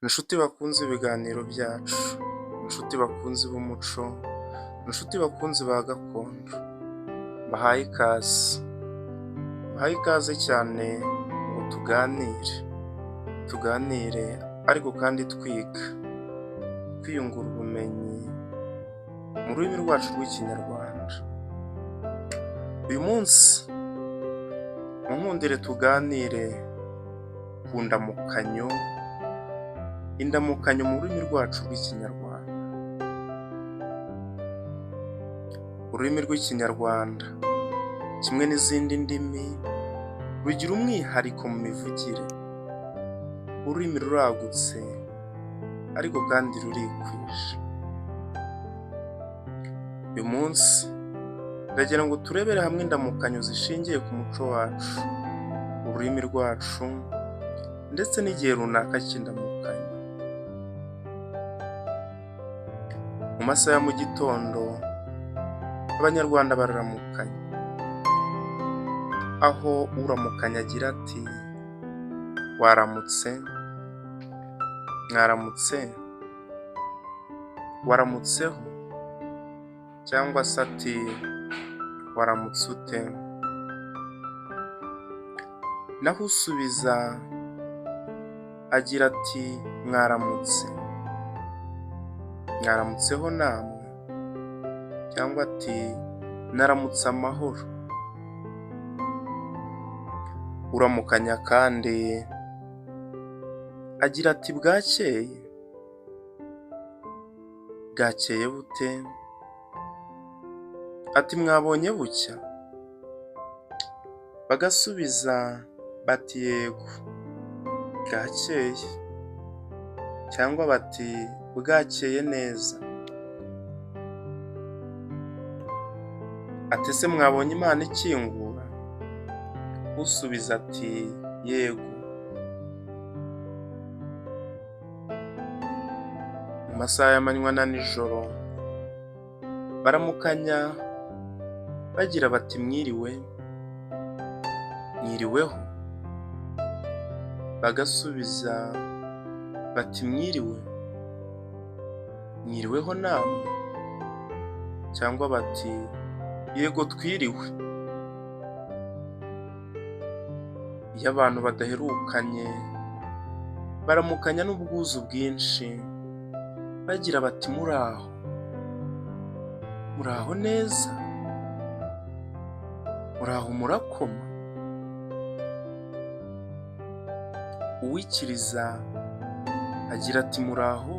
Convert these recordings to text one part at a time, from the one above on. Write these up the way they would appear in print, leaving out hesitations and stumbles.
Inshuti bakunze ibiganiro byacu, inshuti bakunze b'umuco, inshuti bakunze ba gakondo, bahaye ikaze cyane ngo tuganire ariko kandi twiyungura ubumenyi mu rurimi rwacu rw'Ikinyarwanda. Uyu munsi munkundire tuganire ku indamukanyo mu rurimi rwacu rw'Ikinyarwanda. Ururimi rw'Ikinyarwanda kimwe n'izindi ndimi rugira umwihariko mu mivugire. Ururimi ruragutse ariko kandi rurikwije. Uyu munsi ndagira ngo turebere hamwe indamukanyo zishingiye ku muco wacu, ururimi rwacu ndetse n'igihe runaka cy'indamukanyo. Mu masaha ya mu gitondo Abanyarwanda bararamukanya, aho uramukanya agira ati waramutse, mwaramutse, waramutseho, cyangwa se ati waramutse ute. Naho usubiza agira ati mwaramutse, mwaramutseho namwe, cyangwa ati naramutse amahoro. Uramukanya kandi agira ati bwakeye, bwakeye bute, ati mwabonye bucya, bagasubiza bati yego bwakeye, cyangwa bati bwakeye neza. Ati ese mwabonye Imana ikingura, usubiza ati yego. Mu masaha y'amanywa na nijoro baramukanya bagira bati mwiriwe, mwiriweho, bagasubiza bati mwiriwe, mwiriweho namwe, cyangwa bati yego twiriwe. Iyo abantu badaherukanye baramukanya n'ubwuzu bwinshi bagira bati muraho, muraho neza, muraho murakoma. Uwikiriza agira ati muraho,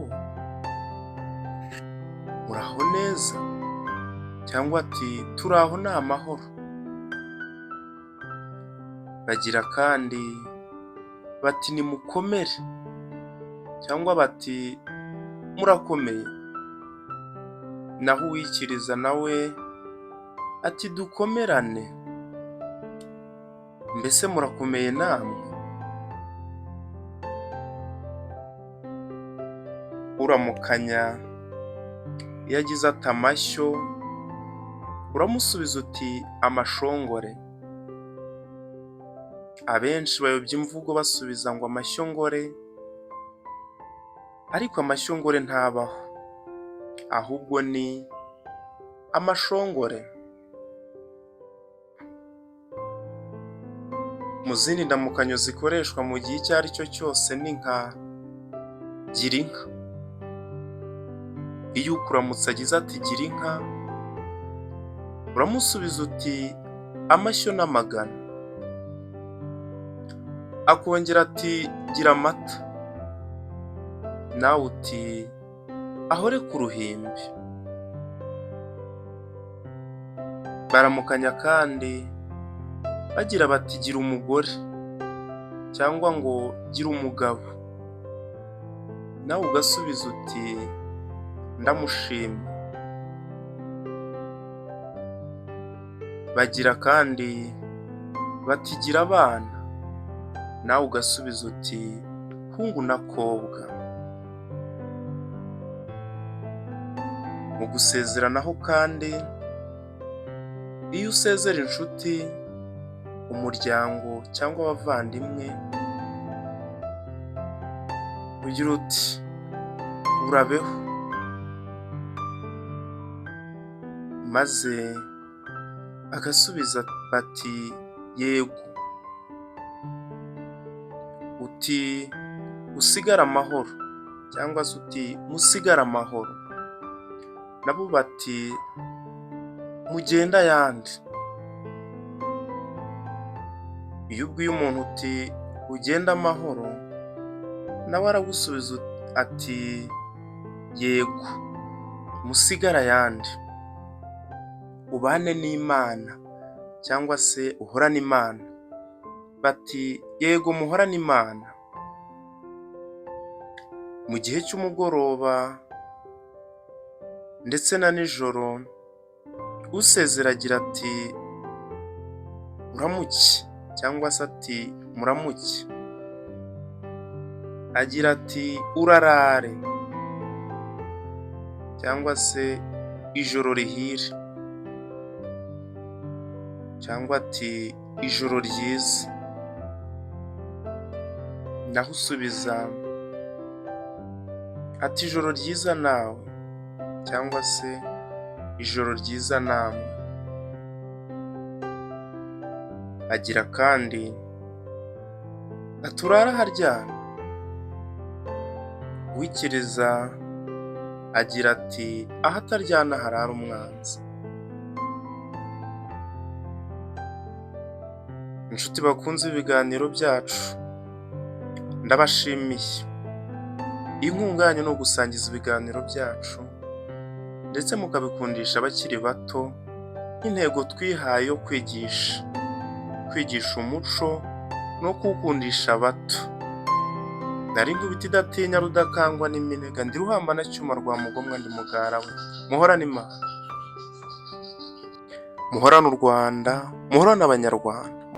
muraho neza, cyangwa ati turaho ni amahoro. Bagira kandi bati nimukomere, cyangwa bati murakomeye. Naho uwikiriza nawe ati dukomerane, mbese murakomeye namwe. Uramukanya iyo agize ati amashyo, uramusubiza uti amashongore. Abenshi bayobya imvugo basubiza ngo amashyongore, ariko amashyongore ntabaho, ahubwo ni amashongore. Mu zindi ndamukanyo zikoreshwa mu gihe icyo ari cyo cyose ni nka gira inka. Iyo ukuramutse agize ati gira inka, uramusubiza uti amashyo n'amagana. Akongera ati gira amata, nawe uti ahore ku ruhimbi. Baramukanya kandi bagira bati gira umugore, cyangwa ngo gira umugabo, nawe ugasubiza uti ndamushimye. Bagira kandi bati gira abana, nawe ugasubiza uti hungu na kobwa. Mu gusezeranaho kandi, iyo usezera inshuti, umuryango cyangwa abavandimwe, ugira uti urabeho, maze agasubiza bati yego, uti usigare amahoro cyangwa se uti musigare amahoro, nabo bati mugende ayandi. Iyo ubwiye umuntu uti ugende amahoro, nawe aragusubiza ati yego, musigare ayandi, ubane n'Imana cyangwa se uhorane Imana. Bati yego muhorane Imana. Mu gihe cy'umugoroba ndetse na nijoro, usezera agira ati uramuke cyangwa se ati muramuke, agira ati urarare cyangwa se ijoro rihire, cyangwa ati ijoro ryiza, naho usubiza ati ijoro ryiza nawe cyangwa se ijoro ryiza namwe. Agira kandi ati urare aharyana, uwikiriza agira ati ahataryana harara umwanzi. Inshuti bakunze ibiganiro byacu, ndabashimiye. Inkunga yanyu ni ugusangiza ibiganiro byacu ndetse mukabikundisha abakiri bato, nk'intego twihaye yo kwigisha umuco no kuwukundisha abato. Nari nkubita idatinya rudakangwa n'iminega, ndi ruhamba na cyuma rwa mugomwa ndi mugara we. Muhorane Imana, muhorane u Rwanda, muhorane Abanyarwanda.